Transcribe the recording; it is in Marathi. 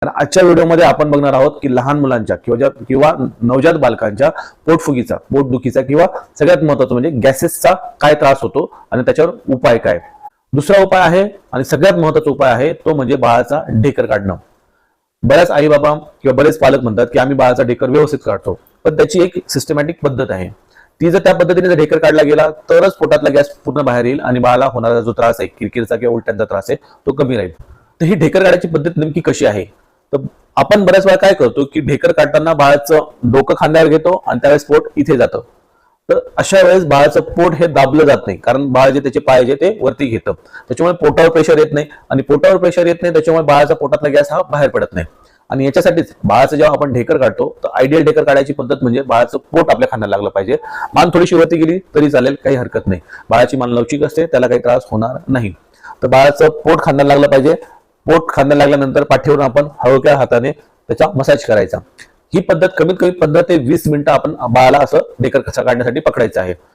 तर आजच्या व्हिडिओमध्ये आपण बघणार आहोत की लहान मुलांच्या किंवा नवजात बालकांच्या पोटफुगीचा, पोटदुखीचा किंवा सगळ्यात महत्त्वाचं म्हणजे गॅसेसचा काय त्रास होतो आणि त्याच्यावर उपाय काय. दुसरा उपाय आहे आणि सगळ्यात महत्त्वाचा उपाय आहे तो म्हणजे बाळाचा ढेकर काढणं. बऱ्याच आई बाबा किंवा बरेच पालक म्हणतात की आम्ही बाळाचा ढेकर व्यवस्थित काढतो, पण त्याची एक सिस्टमॅटिक पद्धत आहे. ती जर त्या पद्धतीने जर ढेकर काढला गेला तरच पोटातला गॅस पूर्ण बाहेर येईल आणि बाळाला होणारा जो त्रास आहे, किरकिरचा किंवा उलट्यांचा त्रास आहे, तो कमी राहील. तर ही ढेकर काढायची पद्धत नेमकी कशी आहे? तर आपण बऱ्याच वेळा काय करतो की ढेकर काढताना बाळाचं डोकं खांद्यावर घेतो आणि त्यावेळेस पोट इथे जातं. तर अशा वेळेस बाळाचं पोट हे दाबलं जात नाही, कारण बाळ जे त्याचे पाय जे ते वरती घेतं, त्याच्यामुळे पोटावर प्रेशर येत नाही आणि पोटावर प्रेशर येत नाही त्याच्यामुळे बाळाचा पोटातला गॅस हा बाहेर पडत नाही. आणि याच्यासाठीच बाळाचं जेव्हा आपण ढेकर काढतो तर आयडियल ढेकर काढायची पद्धत म्हणजे बाळाचं पोट आपल्या खांद्याला लागलं पाहिजे. मान थोडीशी वरती गेली तरी चालेल, काही हरकत नाही. बाळाची मान लवचिक असते, त्याला काही त्रास होणार नाही. तर बाळाचं पोट खांद्याला लागलं पाहिजे. पोट खांद्याला लागल्यानंतर पाठीवरून आपण हलक्या हाताने त्याचा मसाज करायचा. ही पद्धत कमीत कमी 15 ते 20 मिनिटं आपण बाळाला असं ढेकर काढण्यासाठी पकडायचं आहे.